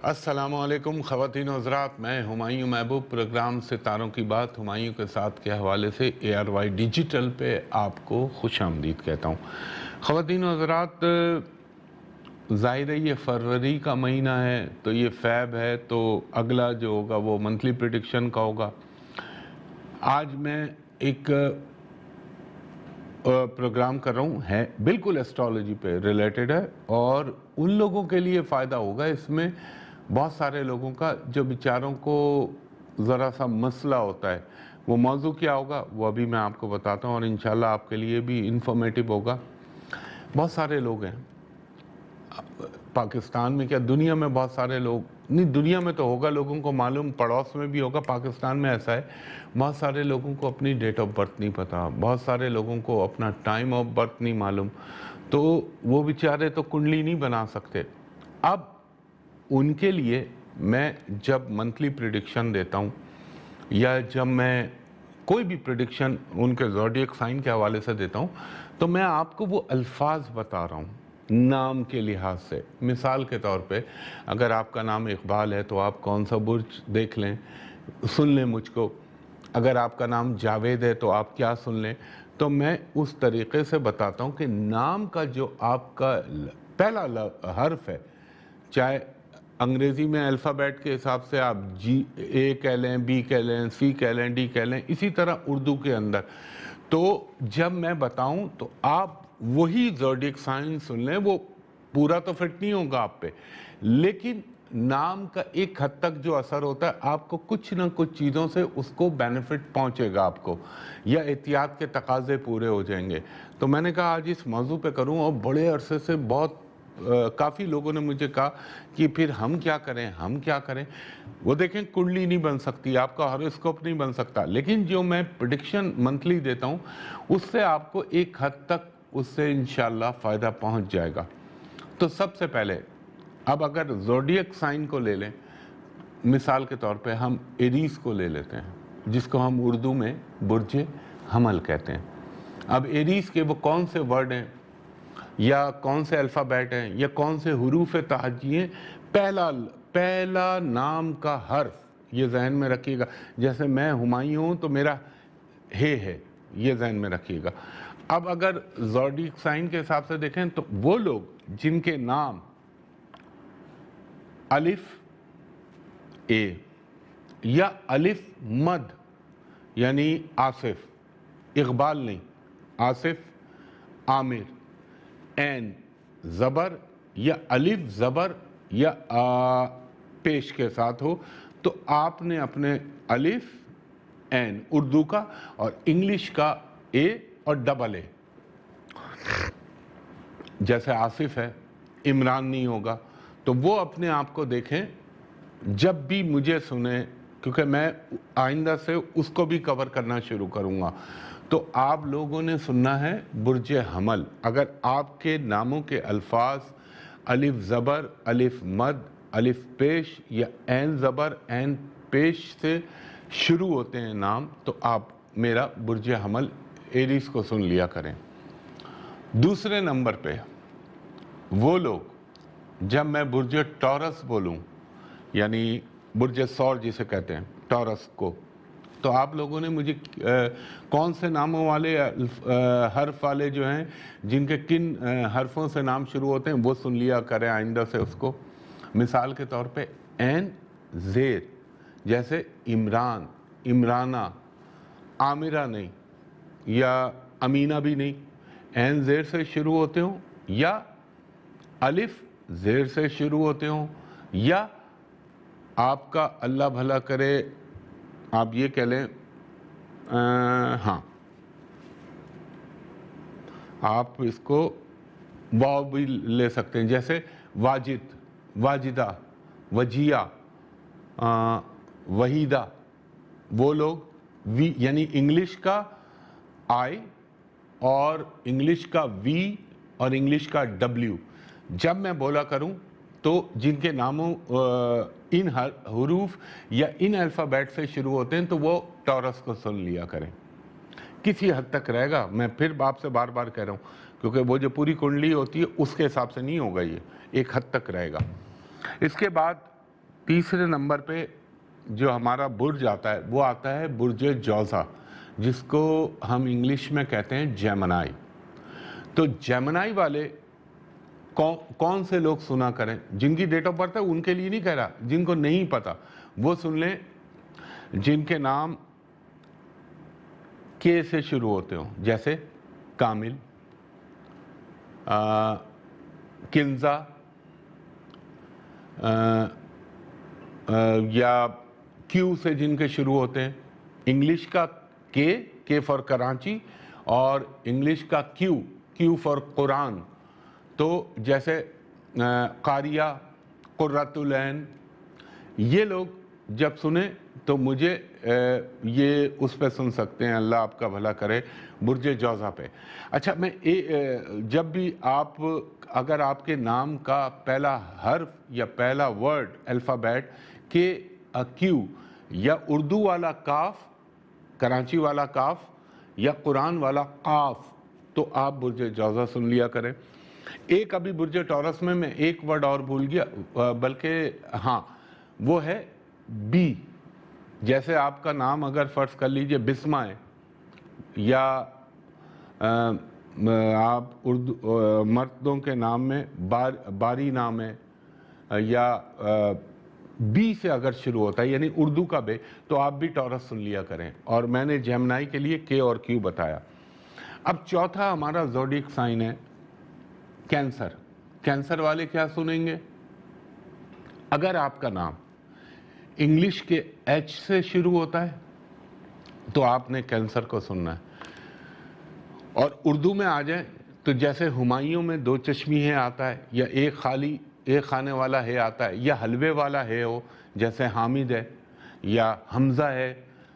السلام علیکم خواتین و حضرات، میں ہمایوں محبوب پروگرام ستاروں کی بات ہمایوں کے ساتھ کے حوالے سے ARY ڈیجیٹل پہ آپ کو خوش آمدید کہتا ہوں۔ خواتین و حضرات، ظاہر ہے یہ فروری کا مہینہ ہے تو یہ فیب ہے، تو اگلا جو ہوگا وہ منتھلی پریڈکشن کا ہوگا۔ آج میں ایک پروگرام کر رہا ہوں، ہے بالکل ایسٹرالوجی پہ ریلیٹڈ ہے اور ان لوگوں کے لیے فائدہ ہوگا اس میں، بہت سارے لوگوں کا جو بیچاروں کو ذرا سا مسئلہ ہوتا ہے۔ وہ موضوع کیا ہوگا وہ ابھی میں آپ کو بتاتا ہوں اور انشاءاللہ آپ کے لیے بھی انفارمیٹیو ہوگا۔ بہت سارے لوگ ہیں پاکستان میں، کیا دنیا میں بہت سارے لوگ نہیں، دنیا میں تو ہوگا، لوگوں کو معلوم، پڑوس میں بھی ہوگا، پاکستان میں ایسا ہے بہت سارے لوگوں کو اپنی ڈیٹ آف برتھ نہیں پتا، بہت سارے لوگوں کو اپنا ٹائم آف برتھ نہیں معلوم، تو وہ بیچارے تو کنڈلی نہیں بنا سکتے۔ اب ان کے لیے میں جب منتھلی پریڈکشن دیتا ہوں یا جب میں کوئی بھی پریڈکشن ان کے زوڈیک سائن کے حوالے سے دیتا ہوں تو میں آپ کو وہ الفاظ بتا رہا ہوں نام کے لحاظ سے۔ مثال کے طور پہ اگر آپ کا نام اقبال ہے تو آپ کون سا برج دیکھ لیں، سن لیں مجھ کو۔ اگر آپ کا نام جاوید ہے تو آپ کیا سن لیں۔ تو میں اس طریقے سے بتاتا ہوں کہ نام کا جو آپ کا پہلا حرف ہے، چاہے انگریزی میں الفابیٹ کے حساب سے آپ A کہہ لیں، B کہہ لیں، C کہہ لیں، D کہہ لیں، اسی طرح اردو کے اندر، تو جب میں بتاؤں تو آپ وہی زوڈیک سائن سن لیں۔ وہ پورا تو فٹ نہیں ہوگا آپ پہ، لیکن نام کا ایک حد تک جو اثر ہوتا ہے، آپ کو کچھ نہ کچھ چیزوں سے اس کو بینیفٹ پہنچے گا آپ کو، یا احتیاط کے تقاضے پورے ہو جائیں گے۔ تو میں نے کہا آج اس موضوع پہ کروں، اور بڑے عرصے سے کافی لوگوں نے مجھے کہا کہ پھر ہم کیا کریں۔ وہ دیکھیں، کنڈلی نہیں بن سکتی، آپ کا ہاروسکوپ نہیں بن سکتا، لیکن جو میں پریڈکشن منتھلی دیتا ہوں اس سے آپ کو ایک حد تک اس سے انشاءاللہ فائدہ پہنچ جائے گا۔ تو سب سے پہلے اب اگر زوڈیک سائن کو لے لیں، مثال کے طور پہ ہم ایریز کو لے لیتے ہیں، جس کو ہم اردو میں برج حمل کہتے ہیں۔ اب ایریز کے وہ کون سے ورڈ ہیں یا کون سے الفابیٹ ہیں یا کون سے حروف تہجی ہیں، پہلا نام کا حرف یہ ذہن میں رکھیے گا۔ جیسے میں ہمایوں ہوں تو میرا ہے، یہ ذہن میں رکھیے گا۔ اب اگر زوڈیک سائن کے حساب سے دیکھیں تو وہ لوگ جن کے نام الف A یا الف مد یعنی آصف، اقبال نہیں، آصف، عامر، عین زبر یا الف زبر یا پیش کے ساتھ ہو، تو آپ نے اپنے الف عین اردو کا اور انگلش کا A اور ڈبل A، جیسے آصف ہے، عمران نہیں ہوگا، تو وہ اپنے آپ کو دیکھیں جب بھی مجھے سنیں، کیونکہ میں آئندہ سے اس کو بھی کور کرنا شروع کروں گا۔ تو آپ لوگوں نے سننا ہے برج حمل۔ اگر آپ کے ناموں کے الفاظ الف زبر، الف مد، الف پیش یا عین زبر، عین پیش سے شروع ہوتے ہیں نام، تو آپ میرا برج حمل ایریز کو سن لیا کریں۔ دوسرے نمبر پہ وہ لوگ جب میں برج ٹورس بولوں، یعنی برج ثور جسے کہتے ہیں ٹورس کو، تو آپ لوگوں نے مجھے کون سے ناموں والے حرف والے جو ہیں، جن کے کن حرفوں سے نام شروع ہوتے ہیں وہ سن لیا کریں آئندہ سے اس کو۔ مثال کے طور پہ عین زیر، جیسے عمران، عمرانہ، عامرہ نہیں یا امینہ بھی نہیں، عین زیر سے شروع ہوتے ہوں یا الف زیر سے شروع ہوتے ہوں، یا آپ کا اللہ بھلا کرے آپ یہ کہہ لیں، ہاں آپ اس کو واو بھی لے سکتے ہیں، جیسے واجد، واجدہ، وجیہ، وحیدہ۔ وہ لوگ وی یعنی انگلش کا آئی اور انگلش کا وی اور انگلش کا ڈبلیو جب میں بولا کروں تو جن کے ناموں ان حروف یا ان الفابیٹ سے شروع ہوتے ہیں تو وہ ٹورس کو سن لیا کریں۔ کسی حد تک رہے گا، میں پھر آپ سے بار بار کہہ رہا ہوں، کیونکہ وہ جو پوری کنڈلی ہوتی ہے اس کے حساب سے نہیں ہوگا، یہ ایک حد تک رہے گا۔ اس کے بعد تیسرے نمبر پہ جو ہمارا برج آتا ہے وہ آتا ہے برج جوزا، جس کو ہم انگلش میں کہتے ہیں جیمنائی۔ تو جیمنائی والے کون سے لوگ سنا کریں، جن کی ڈیٹ آف برتھ ہے ان کے لیے نہیں کہہ رہا، جن کو نہیں پتا وہ سن لیں، جن کے نام کے سے شروع ہوتے ہوں، جیسے کامل، کنزا، یا کیو سے جن کے شروع ہوتے ہیں۔ انگلش کا کے فار کراچی، اور انگلش کا کیو فار قرآن۔ تو جیسے قاریہ، قرۃ العین، یہ لوگ جب سنیں تو مجھے یہ اس پہ سن سکتے ہیں، اللہ آپ کا بھلا کرے، برج جوزا پہ۔ اچھا، میں جب بھی اگر آپ کے نام کا پہلا حرف یا پہلا ورڈ الفابیٹ کیو یا اردو والا کاف، کراچی والا کاف، یا قرآن والا قاف، تو آپ برج جوزا سن لیا کریں۔ ایک ابھی برج ٹورس میں ایک ورڈ اور بھول گیا، بلکہ ہاں وہ ہے بی۔ جیسے آپ کا نام اگر فرض کر لیجئے بسمہ ہے، یا آپ اردو مردوں کے نام میں باری نام ہے، یا بی سے اگر شروع ہوتا ہے یعنی اردو کا بے، تو آپ بھی ٹورس سن لیا کریں۔ اور میں نے جیمنائی کے لیے کے اور کیو بتایا۔ اب چوتھا ہمارا زوڈیک سائن ہے کینسر۔ کینسر والے کیا سنیں گے؟ اگر آپ کا نام انگلش کے ایچ سے شروع ہوتا ہے تو آپ نے کینسر کو سننا ہے۔ اور اردو میں آ جائیں تو جیسے ہمایوں میں دو چشمی ہے آتا ہے، یا ایک خانے والا ہے آتا ہے، یا حلوے والا ہے ہو، جیسے حامد ہے، یا حمزہ ہے،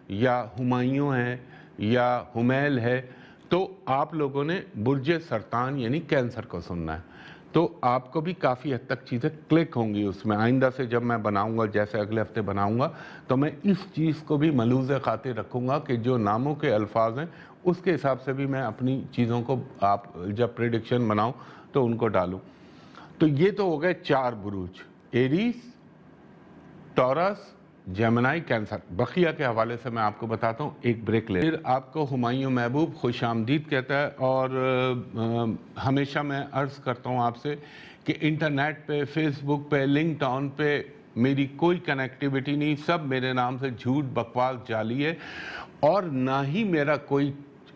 یا ہمایوں ہے، یا ہمیل ہے، تو آپ لوگوں نے برج سرطان یعنی کینسر کو سننا ہے۔ تو آپ کو بھی کافی حد تک چیزیں کلک ہوں گی اس میں۔ آئندہ سے جب میں بناؤں گا، جیسے اگلے ہفتے بناؤں گا، تو میں اس چیز کو بھی ملحوظ خاطر رکھوں گا کہ جو ناموں کے الفاظ ہیں اس کے حساب سے بھی میں اپنی چیزوں کو، آپ جب پریڈکشن بناؤں تو ان کو ڈالوں۔ تو یہ تو ہو گئے 4 بروج: ایریز، ٹورس، جیمنائی، کینسر۔ بقیہ کے حوالے سے میں آپ کو بتاتا ہوں، ایک بریک لے۔ پھر آپ کو ہمایوں محبوب خوش آمدید کہتا ہے، اور ہمیشہ میں عرض کرتا ہوں آپ سے کہ انٹرنیٹ پہ، فیس بک پہ، لنکڈ ٹاؤن پہ میری کوئی کنیکٹیویٹی نہیں، سب میرے نام سے جھوٹ بکواس جعلی ہے، اور نہ ہی میرا کوئی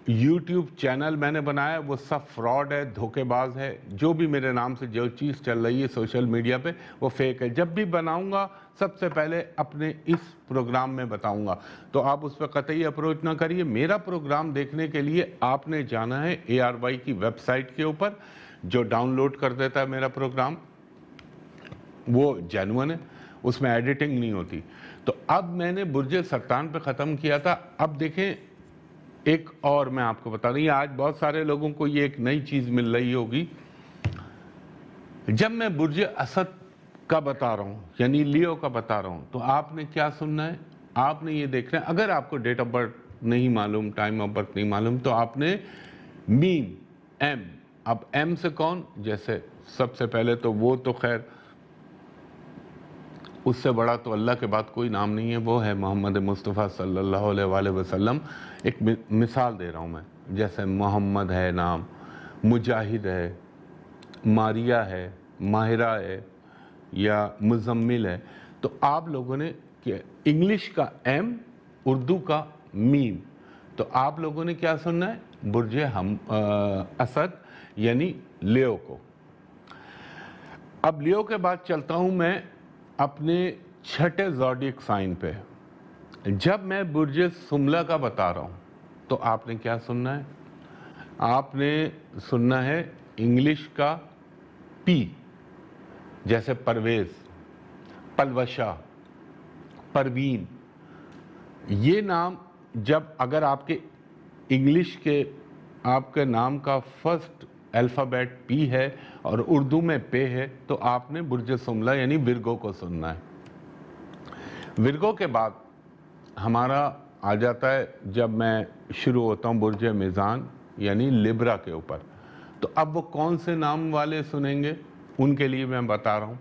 یوٹیوب چینل میں نے بنایا، وہ سب فراڈ ہے، دھوکے باز ہے۔ جو بھی میرے نام سے جو چیز چل رہی ہے سوشل میڈیا پہ وہ فیک ہے۔ جب بھی بناؤں گا سب سے پہلے اپنے اس پروگرام میں بتاؤں گا، تو آپ اس پہ قطعی اپروچ نہ کریے۔ میرا پروگرام دیکھنے کے لیے آپ نے جانا ہے ARY کی ویب سائٹ کے اوپر، جو ڈاؤن لوڈ کر دیتا ہے میرا پروگرام، وہ جینوئن ہے، اس میں ایڈیٹنگ نہیں ہوتی۔ تو اب میں نے برج سرطان پہ ختم کیا تھا۔ اب دیکھیں، ایک اور میں آپ کو بتا دوں، آج بہت سارے لوگوں کو یہ ایک نئی چیز مل رہی ہوگی۔ جب میں برج اسد کا بتا رہا ہوں، یعنی لیو کا بتا رہا ہوں، تو آپ نے کیا سننا ہے؟ آپ نے یہ دیکھنا ہے، اگر آپ کو ڈیٹ آف برتھ نہیں معلوم، ٹائم آف برتھ نہیں معلوم، تو آپ نے میم، ایم۔ اب ایم سے کون؟ جیسے سب سے پہلے تو وہ تو خیر اس سے بڑا تو اللہ کے بعد کوئی نام نہیں ہے، وہ ہے محمد مصطفیٰ صلی اللہ علیہ وآلہ وسلم۔ ایک مثال دے رہا ہوں میں، جیسے محمد ہے نام، مجاہد ہے، ماریہ ہے، ماہرہ ہے، یا مزمل ہے۔ تو آپ لوگوں نے انگلش کا ایم، اردو کا میم، تو آپ لوگوں نے کیا سننا ہے؟ برج اسد یعنی لیو کو۔ اب لیو کے بعد چلتا ہوں میں اپنے چھٹے زوڈیک سائن پہ۔ جب میں برج سملہ کا بتا رہا ہوں تو آپ نے کیا سننا ہے؟ آپ نے سننا ہے انگلش کا پی، جیسے پرویز، پلوشا، پروین۔ یہ نام جب اگر آپ کے انگلش کے آپ کے نام کا فرسٹ الفابیٹ پی ہے اور اردو میں پے ہے، تو آپ نے برج سملہ یعنی ورگو کو سننا ہے۔ ورگو کے بعد ہمارا آ جاتا ہے، جب میں شروع ہوتا ہوں برج میزان یعنی لیبرا کے اوپر، تو اب وہ کون سے نام والے سنیں گے ان کے لیے میں بتا رہا ہوں۔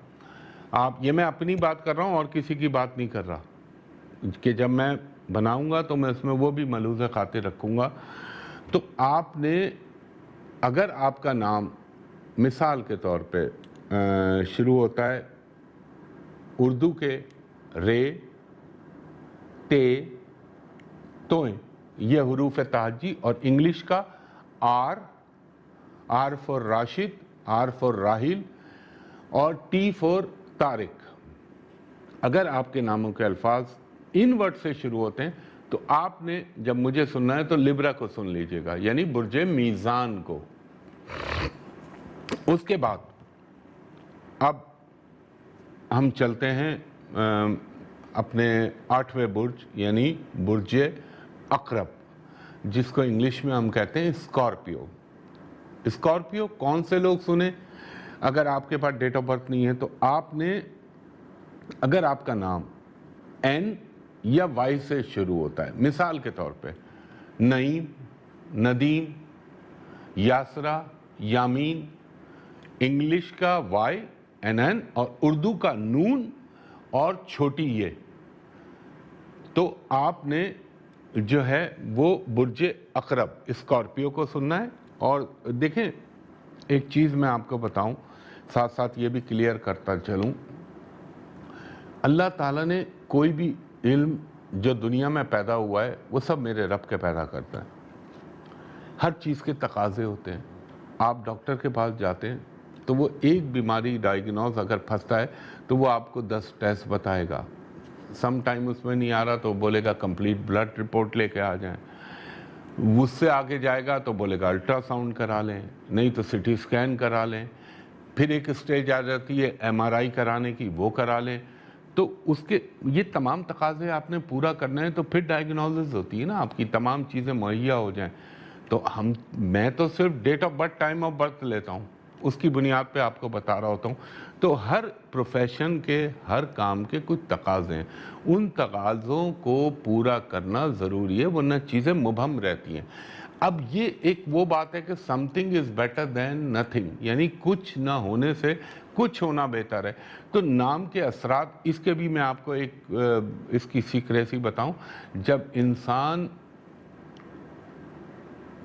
یہ میں اپنی بات کر رہا ہوں اور کسی کی بات نہیں کر رہا، کہ جب میں بناؤں گا تو میں اس میں وہ بھی ملحوظ خاطر رکھوں گا. تو آپ نے اگر آپ کا نام مثال کے طور پہ شروع ہوتا ہے اردو کے رے، تے، توئیں، یہ حروف تہجی، اور انگلش کا R for Rashid, R for Rahil, اور ٹی فور طارق. اگر آپ کے ناموں کے الفاظ ان ورڈ سے شروع ہوتے ہیں تو آپ نے جب مجھے سننا ہے تو لبرا کو سن لیجئے گا، یعنی برج میزان کو. اس کے بعد اب ہم چلتے ہیں اپنے 8ویں برج یعنی برج عقرب، جس کو انگلش میں ہم کہتے ہیں اسکارپیو. اسکارپیو کون سے لوگ سنیں؟ اگر آپ کے پاس ڈیٹ آف برتھ نہیں ہے تو آپ نے، اگر آپ کا نام این یا وائی سے شروع ہوتا ہے، مثال کے طور پہ نعیم، ندیم، یاسرا، یامین، انگلش کا وائی این این، اور اردو کا نون اور چھوٹی یہ، تو آپ نے جو ہے وہ برج عقرب اسکارپیو کو سننا ہے. اور دیکھیں ایک چیز میں آپ کو بتاؤں، ساتھ ساتھ یہ بھی کلیئر کرتا چلوں، اللہ تعالیٰ نے کوئی بھی علم جو دنیا میں پیدا ہوا ہے وہ سب میرے رب کے پیدا کرتا ہے. ہر چیز کے تقاضے ہوتے ہیں. آپ ڈاکٹر کے پاس جاتے ہیں تو وہ ایک بیماری ڈائیگنوز اگر پھنستا ہے تو وہ آپ کو 10 ٹیسٹ بتائے گا. سم ٹائم اس میں نہیں آ رہا تو بولے گا کمپلیٹ بلڈ رپورٹ لے کے آ جائیں. اس سے آگے جائے گا تو بولے گا الٹرا ساؤنڈ کرا لیں، نہیں تو سی ٹی اسکین کرا لیں. پھر ایک اسٹیج آ جاتی ہے ایم آر آئی کرانے کی، وہ کرا لیں. تو اس کے یہ تمام تقاضے آپ نے پورا کرنا ہے تو پھر ڈائیگنوزز ہوتی ہے نا، آپ کی تمام چیزیں مہیا ہو جائیں. تو میں تو صرف date of birth, time of birth لیتا ہوں، اس کی بنیاد پہ آپ کو بتا رہا ہوتا ہوں. تو ہر پروفیشن کے، ہر کام کے کچھ تقاضے ہیں، ان تقاضوں کو پورا کرنا ضروری ہے ورنہ چیزیں مبہم رہتی ہیں. اب یہ ایک وہ بات ہے کہ some thing is better than nothing, یعنی کچھ نہ ہونے سے کچھ ہونا بہتر ہے. تو نام کے اثرات، اس کے بھی میں آپ کو ایک اس کی سیکریسی بتاؤں. جب انسان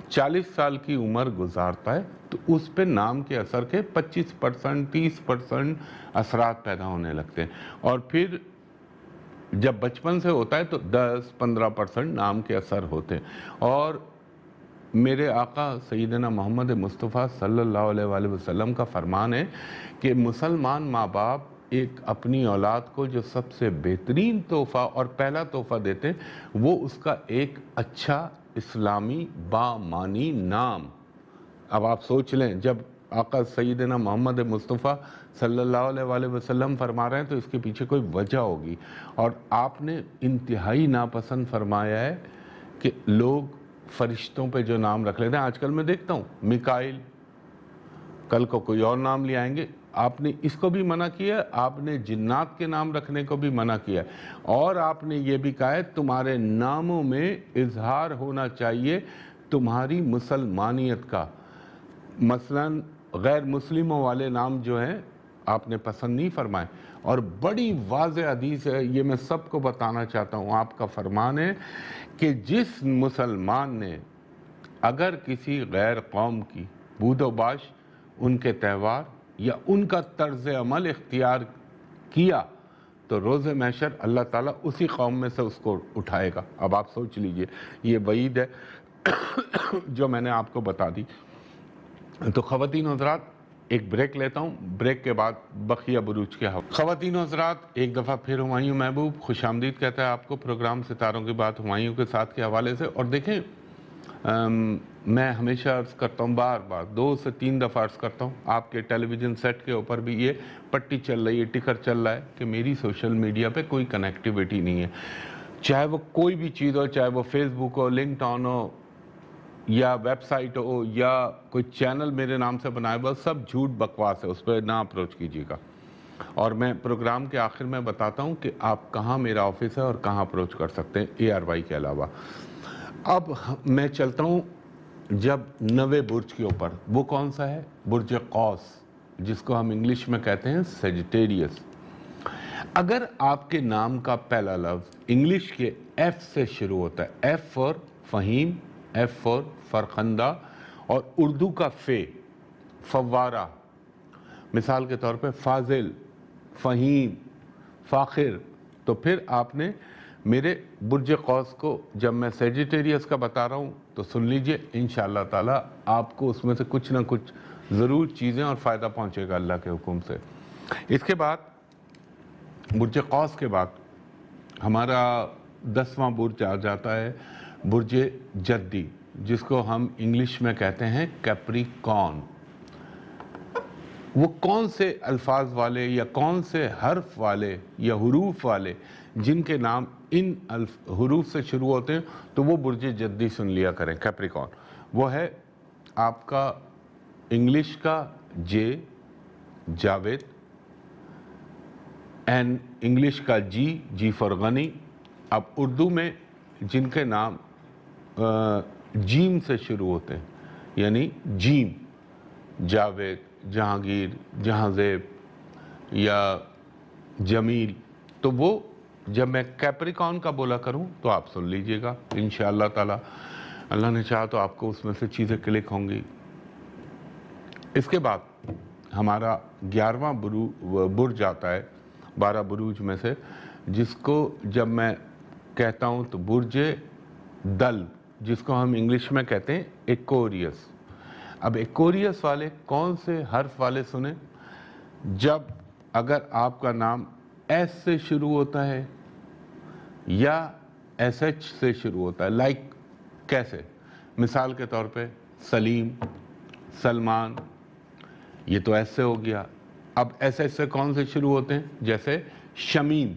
40 سال کی عمر گزارتا ہے تو اس پہ نام کے اثر کے 25%، 30% اثرات پیدا ہونے لگتے ہیں، اور پھر جب بچپن سے ہوتا ہے تو 10-15% نام کے اثر ہوتے ہیں. اور میرے آقا سیدنا محمد مصطفیٰ صلی اللہ علیہ وآلہ وسلم کا فرمان ہے کہ مسلمان ماں باپ ایک اپنی اولاد کو جو سب سے بہترین تحفہ اور پہلا تحفہ دیتے ہیں وہ اس کا ایک اچھا اسلامی بامانی نام. اب آپ سوچ لیں، جب آقا سیدنا محمد مصطفیٰ صلی اللہ علیہ وآلہ وسلم فرما رہے ہیں تو اس کے پیچھے کوئی وجہ ہوگی. اور آپ نے انتہائی ناپسند فرمایا ہے کہ لوگ فرشتوں پہ جو نام رکھ لیتے ہیں. آج کل میں دیکھتا ہوں میکائل، کل کو کوئی اور نام لے آئیں گے. آپ نے اس کو بھی منع کیا، آپ نے جنات کے نام رکھنے کو بھی منع کیا، اور آپ نے یہ بھی کہا ہے تمہارے ناموں میں اظہار ہونا چاہیے تمہاری مسلمانیت کا. مثلا غیر مسلموں والے نام جو ہیں آپ نے پسند نہیں فرمائے. اور بڑی واضح حدیث ہے، یہ میں سب کو بتانا چاہتا ہوں. آپ کا فرمان ہے کہ جس مسلمان نے اگر کسی غیر قوم کی بود و باش، ان کے تہوار یا ان کا طرز عمل اختیار کیا تو روز محشر اللہ تعالیٰ اسی قوم میں سے اس کو اٹھائے گا. اب آپ سوچ لیجئے، یہ وعید ہے جو میں نے آپ کو بتا دی. تو خواتین و حضرات ایک بریک لیتا ہوں، بریک کے بعد بقیہ بروج کے حوالے. خواتین و حضرات ایک دفعہ پھر ہمایوں محبوب خوش آمدید کہتا ہے آپ کو پروگرام ستاروں کی بات ہمایوں کے ساتھ کے حوالے سے. اور دیکھیں میں ہمیشہ عرض کرتا ہوں، بار بار 2 سے 3 دفعہ عرض کرتا ہوں، آپ کے ٹیلی ویژن سیٹ کے اوپر بھی یہ پٹی چل رہی ہے، ٹکر چل رہا ہے کہ میری سوشل میڈیا پہ کوئی کنیکٹیویٹی نہیں ہے. چاہے وہ کوئی بھی چیز ہو، چاہے وہ فیس بک ہو، لنکڈ آن ہو، یا ویب سائٹ ہو، یا کوئی چینل میرے نام سے بنایا ہوا، سب جھوٹ بکواس ہے، اس پہ نہ اپروچ کیجیے گا. اور میں پروگرام کے آخر میں بتاتا ہوں کہ آپ کہاں میرا آفس ہے اور کہاں اپروچ کر سکتے ہیں ARY کے علاوہ. اب میں چلتا ہوں جب 9ویں برج کے اوپر، وہ کون سا ہے؟ برج قوس، جس کو ہم انگلش میں کہتے ہیں سیجیٹیریس. اگر آپ کے نام کا پہلا لفظ انگلش کے ایف سے شروع ہوتا ہے، F for Faheem, F for Farkhunda, اور اردو کا فوارہ، مثال کے طور پہ فاضل، فہیم، فاخر، تو پھر آپ نے میرے برج قوس کو جب میں سیجیٹیریس کا بتا رہا ہوں تو سن لیجئے، انشاءاللہ تعالی آپ کو اس میں سے کچھ نہ کچھ ضرور چیزیں اور فائدہ پہنچے گا اللہ کے حکم سے۔ اس کے بعد برج قوس کے بعد ہمارا 10واں برج آ جاتا ہے برج جدی، جس کو ہم انگلش میں کہتے ہیں کیپریکارن۔ وہ کون سے الفاظ والے یا کون سے حرف والے یا حروف والے جن کے نام ان حروف سے شروع ہوتے ہیں تو وہ برج جدی سن لیا کریں، کیپریکارن۔ وہ ہے آپ کا انگلش کا جے، جاوید، این انگلش کا جی فار غنی۔ اب اردو میں جن کے نام جیم سے شروع ہوتے ہیں، یعنی جیم، جاوید، جہانگیر، جہاں زیب یا جمیل، تو وہ جب میں کیپریکارن کا بولا کروں تو آپ سن لیجئے گا انشاءاللہ تعالی، اللہ نے چاہا تو آپ کو اس میں سے چیزیں کلک ہوں گی۔ اس کے بعد ہمارا 11واں برج آتا ہے 12 بروج میں سے، جس کو جب میں کہتا ہوں تو برج دل، جس کو ہم انگلش میں کہتے ہیں ایکوریس۔ اب ایکوریس والے کون سے حرف والے سنیں؟ جب اگر آپ کا نام ایس سے شروع ہوتا ہے یا ایس ایچ سے شروع ہوتا ہے، لائک کیسے؟ مثال کے طور پہ سلیم، سلمان، یہ تو ایس سے ہو گیا۔ اب ایس ایچ سے کون سے شروع ہوتے ہیں؟ جیسے شمیم،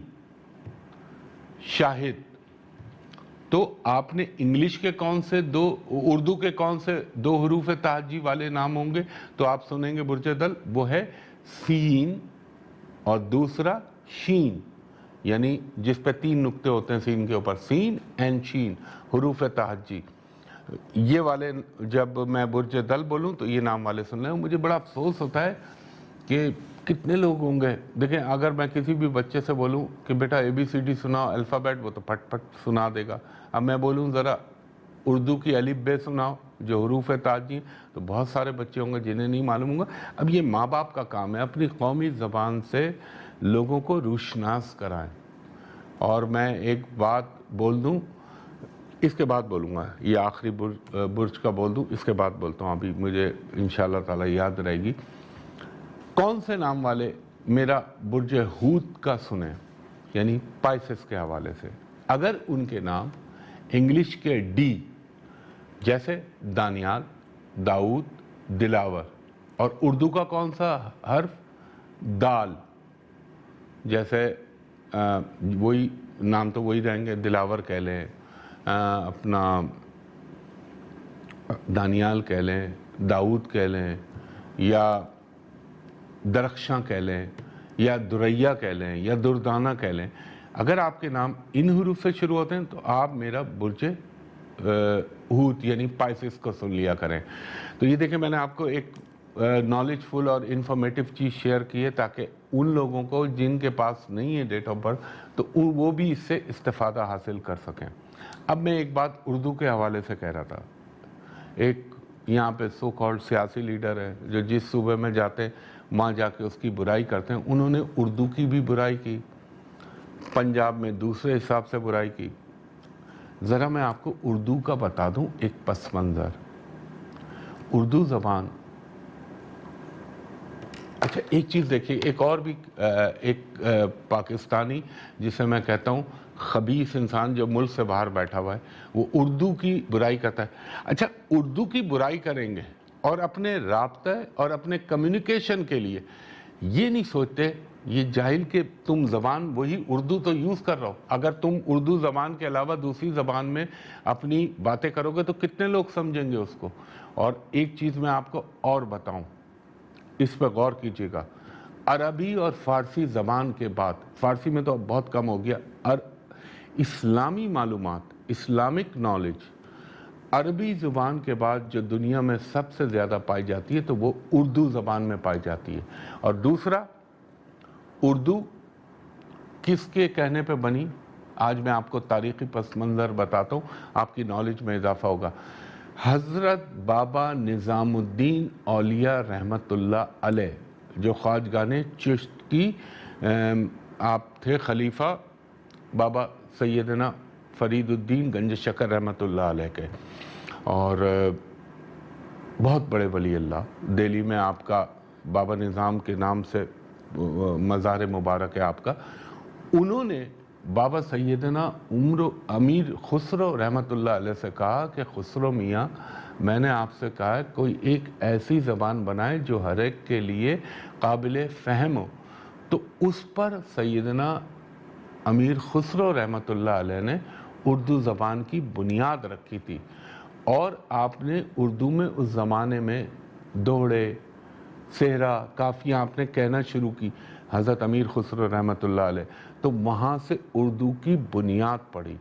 شاہد۔ تو آپ نے انگلش کے کون سے اردو کے کون سے 2 حروف تہجی والے نام ہوں گے تو آپ سنیں گے برج دل، وہ ہے سین اور دوسرا شین، یعنی جس پہ 3 نقطے ہوتے ہیں سین کے اوپر، سین اینڈ شین، حروف تہجی۔ یہ والے جب میں برج دل بولوں تو یہ نام والے سن لیں۔ مجھے بڑا افسوس ہوتا ہے کہ کتنے لوگ ہوں گے، دیکھیں اگر میں کسی بھی بچے سے بولوں کہ بیٹا ABCD سناؤ الفابیٹ، وہ تو پھٹ پھٹ سنا دے گا۔ اب میں بولوں ذرا اردو کی الف بے سناؤ جو حروف تہجی، تو بہت سارے بچے ہوں گے جنہیں نہیں معلوم ہوگا۔ اب یہ ماں باپ کا کام ہے اپنی قومی زبان سے لوگوں کو روشناس کرائیں۔ اور میں ایک بات بول دوں، اس کے بعد بولوں گا، یہ آخری برج کا بول دوں، اس کے بعد بولتا ہوں، ابھی مجھے انشاءاللہ تعالی یاد رہے گی۔ کون سے نام والے میرا برج ہوت کا سنیں، یعنی پائسس کے حوالے سے؟ اگر ان کے نام انگلش کے ڈی، جیسے دانیال، داؤد، دلاور، اور اردو کا کون سا حرف؟ دال، جیسے وہی نام تو وہی رہیں گے، دلاور کہہ لیں، اپنا دانیال کہہ لیں، داؤد کہہ لیں، یا درخشاں کہہ لیں، یا دریا کہہ لیں، یا دردانہ کہہ لیں۔ اگر آپ کے نام ان حروف سے شروع ہوتے ہیں تو آپ میرا برج ہوت یعنی پائسس کو سن لیا کریں۔ تو یہ دیکھیں میں نے آپ کو ایک نالج فل اور انفارمیٹیو چیز شیئر کی ہے تاکہ ان لوگوں کو جن کے پاس نہیں ہے ڈیٹ آف برتھ تو وہ بھی اس سے استفادہ حاصل کر سکیں۔ اب میں ایک بات اردو کے حوالے سے کہہ رہا تھا، ایک یہاں پہ سو کالڈ سیاسی لیڈر ہے جو جس صوبے میں جاتے ہیں وہاں جا کے اس کی برائی کرتے ہیں، انہوں نے اردو کی بھی برائی کی، پنجاب میں دوسرے حساب سے برائی کی۔ ذرا میں آپ کو اردو کا بتا دوں ایک پس منظر۔ اردو زبان، اچھا ایک چیز دیکھیے، ایک اور بھی ایک پاکستانی جسے میں کہتا ہوں خبیث انسان جو ملک سے باہر بیٹھا ہوا ہے، وہ اردو کی برائی کرتا ہے۔ اچھا اردو کی برائی کریں گے اور اپنے رابطہ اور اپنے کمیونیکیشن کے لیے یہ نہیں سوچتے یہ جاہل کہ تم زبان وہی اردو تو یوز کر رہا ہو، اگر تم اردو زبان کے علاوہ دوسری زبان میں اپنی باتیں کرو گے تو کتنے لوگ سمجھیں گے اس کو۔ اور ایک چیز میں آپ کو اور بتاؤں، اس پہ غور کیجیے گا، عربی اور فارسی زبان کے بعد، فارسی میں تو بہت کم ہو گیا، اور اسلامی معلومات، اسلامک نالج عربی زبان کے بعد جو دنیا میں سب سے زیادہ پائی جاتی ہے تو وہ اردو زبان میں پائی جاتی ہے۔ اور دوسرا، اردو کس کے کہنے پہ بنی؟ آج میں آپ کو تاریخی پس منظر بتاتا ہوں، آپ کی نالج میں اضافہ ہوگا۔ حضرت بابا نظام الدین اولیاء رحمت اللہ علیہ، جو خواجگان چشتی آپ تھے خلیفہ بابا سیدنا فرید الدین گنج شکر رحمت اللہ علیہ کے، اور بہت بڑے ولی اللہ۔ دہلی میں آپ کا بابا نظام کے نام سے مزار مبارک ہے آپ کا۔ انہوں نے بابا سیدنا امیر خسرو رحمت اللہ علیہ سے کہا کہ خسرو میاں، میں نے آپ سے کہا ہے کوئی ایک ایسی زبان بنائے جو ہر ایک کے لیے قابل فہم ہو، تو اس پر سیدنا امیر خسرو رحمت اللہ علیہ نے اردو زبان کی بنیاد رکھی تھی، اور آپ نے اردو میں اس زمانے میں دوڑے صحرا کافیاں آپ نے کہنا شروع کی، حضرت امیر خسرو رحمت اللہ علیہ، تو وہاں سے اردو کی بنیاد پڑی۔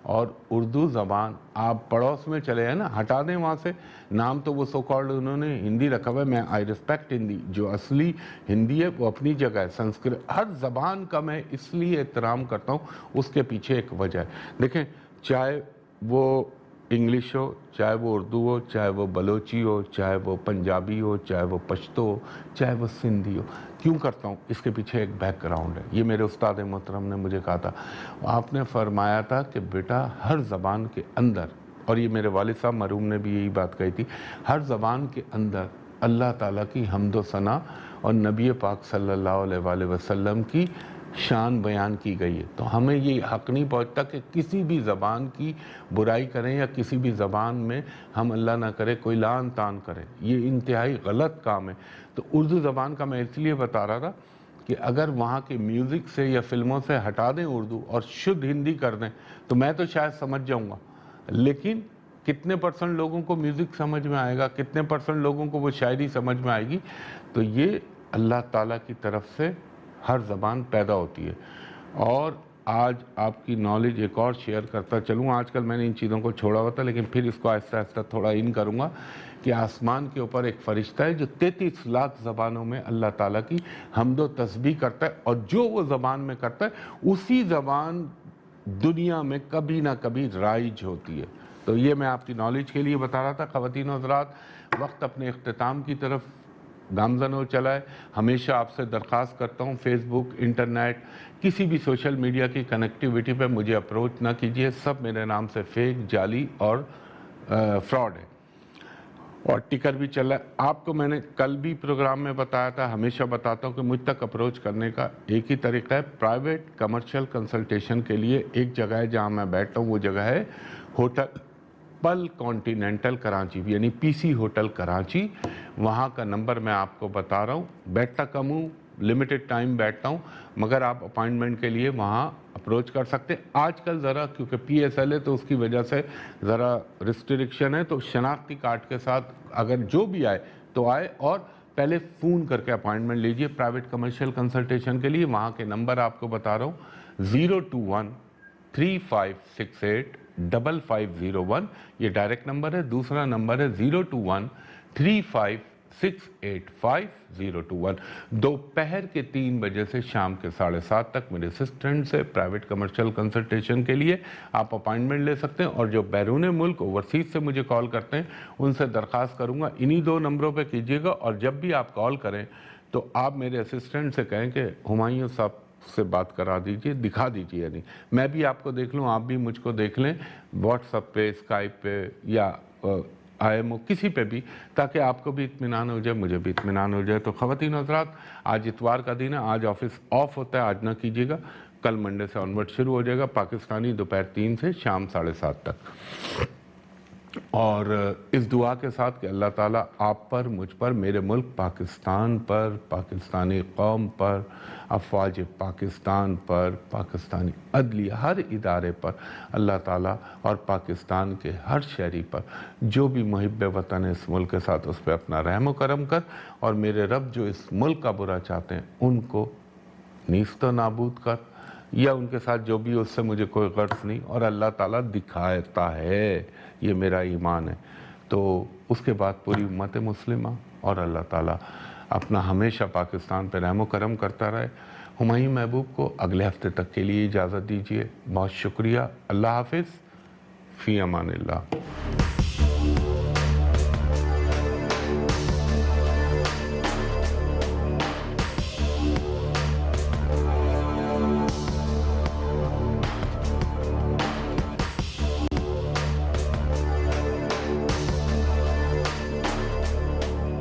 اور اردو زبان آپ پڑوس میں چلے ہیں نا، ہٹا دیں وہاں سے، نام تو وہ سو کالڈ انہوں نے ہندی رکھا ہوا ہے، میں آئی ریسپیکٹ ہندی، جو اصلی ہندی ہے وہ اپنی جگہ ہے، سنسکرت، ہر زبان کا میں اس لیے احترام کرتا ہوں، اس کے پیچھے ایک وجہ ہے۔ دیکھیں، چاہے وہ انگلش ہو، چاہے وہ اردو ہو، چاہے وہ بلوچی ہو، چاہے وہ پنجابی ہو، چاہے وہ پشتو ہو، چاہے وہ سندھی ہو، کیوں کرتا ہوں؟ اس کے پیچھے ایک بیک گراؤنڈ ہے۔ یہ میرے استاد محترم نے مجھے کہا تھا، آپ نے فرمایا تھا کہ بیٹا ہر زبان کے اندر، اور یہ میرے والد صاحب مرحوم نے بھی یہی بات کہی تھی، ہر زبان کے اندر اللہ تعالیٰ کی حمد و ثنا اور نبی پاک صلی اللہ علیہ وآلہ وسلم کی شان بیان کی گئی ہے۔ تو ہمیں یہ حق نہیں پہنچتا کہ کسی بھی زبان کی برائی کریں یا کسی بھی زبان میں ہم اللہ نہ کرے کوئی لعن طعن کریں، یہ انتہائی غلط کام ہے۔ تو اردو زبان کا میں اس لیے بتا رہا تھا کہ اگر وہاں کے میوزک سے یا فلموں سے ہٹا دیں اردو اور شدھ ہندی کر دیں تو میں تو شاید سمجھ جاؤں گا، لیکن کتنے پرسنٹ لوگوں کو میوزک سمجھ میں آئے گا، کتنے پرسنٹ لوگوں کو وہ شاعری سمجھ میں آئے گی؟ تو یہ اللہ تعالیٰ کی طرف سے ہر زبان پیدا ہوتی ہے۔ اور آج آپ کی نالج ایک اور شیئر کرتا چلوں، آج کل میں نے ان چیزوں کو چھوڑا ہوا تھا لیکن پھر اس کو آہستہ آہستہ تھوڑا ان کروں گا کہ آسمان کے اوپر ایک فرشتہ ہے جو 33 لاکھ زبانوں میں اللہ تعالیٰ کی حمد و تسبیح کرتا ہے، اور جو وہ زبان میں کرتا ہے اسی زبان دنیا میں کبھی نہ کبھی رائج ہوتی ہے۔ تو یہ میں آپ کی نالج کے لیے بتا رہا تھا۔ خواتین و حضرات، وقت اپنے اختتام کی طرف گامزن ہو چلا ہے۔ ہمیشہ آپ سے درخواست کرتا ہوں، فیس بک، انٹرنیٹ، کسی بھی سوشل میڈیا کی کنیکٹیوٹی پہ مجھے اپروچ نہ کیجیے، سب میرے نام سے فیک، جعلی اور فراڈ ہے، اور ٹکر بھی چل رہا ہے۔ آپ کو میں نے کل بھی پروگرام میں بتایا تھا، ہمیشہ بتاتا ہوں کہ مجھ تک اپروچ کرنے کا ایک ہی طریقہ ہے، پرائیویٹ کمرشل کنسلٹیشن کے لیے ایک جگہ ہے جہاں میں بیٹھتا ہوں، وہ جگہ ہے ہوٹل پل کانٹیننٹل کراچی، یعنی پی سی ہوٹل کراچی۔ وہاں کا نمبر میں آپ کو بتا رہا ہوں، بیٹھتا کم ہوں، لمیٹڈ ٹائم بیٹھتا ہوں، مگر آپ اپائنٹمنٹ کے لیے وہاں اپروچ کر سکتے ہیں۔ آج کل ذرا کیونکہ پی ایس ایل ہے تو اس کی وجہ سے ذرا ریسٹرکشن ہے، تو شناختی کارڈ کے ساتھ اگر جو بھی آئے تو آئے، اور پہلے فون کر کے اپائنٹمنٹ لیجئے پرائیویٹ کمرشل کنسلٹیشن کے لیے۔ وہاں کے نمبر آپ کو بتا رہا ہوں، 021-3568-5501، یہ ڈائریکٹ نمبر ہے۔ دوسرا نمبر ہے 021-3568-5021۔ دوپہر کے 3 بجے سے شام کے 7:30 تک میرے اسسٹنٹ سے پرائیویٹ کمرشل کنسلٹیشن کے لیے آپ اپائنٹمنٹ لے سکتے ہیں، اور جو بیرون ملک اوورسیز سے مجھے کال کرتے ہیں ان سے درخواست کروں گا انہی 2 نمبروں پہ کیجیے گا، اور جب بھی آپ کال کریں تو آپ میرے اسسٹنٹ سے کہیں کہ ہمایوں صاحب سے بات کرا دیجئے، دکھا دیجئے، یعنی میں بھی آپ کو دیکھ لوں، آپ بھی مجھ کو دیکھ لیں، واٹس ایپ پہ، اسکائپ پہ، یا آئی ایم او کسی پہ بھی، تاکہ آپ کو بھی اطمینان ہو جائے، مجھے بھی اطمینان ہو جائے۔ تو خواتین حضرات، آج اتوار کا دن ہے، آج آفس آف ہوتا ہے، آج نہ کیجیے گا، کل منڈے سے آنورڈ شروع ہو جائے گا پاکستانی، دوپہر 3 سے شام 7:30 تک۔ اور اس دعا کے ساتھ کہ اللہ تعالیٰ آپ پر، مجھ پر، میرے ملک پاکستان پر، پاکستانی قوم پر، افواج پاکستان پر، پاکستانی عدلیہ، ہر ادارے پر اللہ تعالیٰ، اور پاکستان کے ہر شہری پر جو بھی محب وطن ہے اس ملک کے ساتھ، اس پہ اپنا رحم و کرم کر، اور میرے رب جو اس ملک کا برا چاہتے ہیں ان کو نیست و نابود کر، یا ان کے ساتھ جو بھی اس سے مجھے کوئی غرض نہیں، اور اللہ تعالیٰ دکھاتا ہے، یہ میرا ایمان ہے۔ تو اس کے بعد پوری امت مسلمہ اور اللہ تعالیٰ اپنا ہمیشہ پاکستان پہ رحم و کرم کرتا رہے۔ ہمایوں محبوب کو اگلے ہفتے تک کے لیے اجازت دیجیے. بہت شکریہ. اللہ حافظ. فی امان اللہ.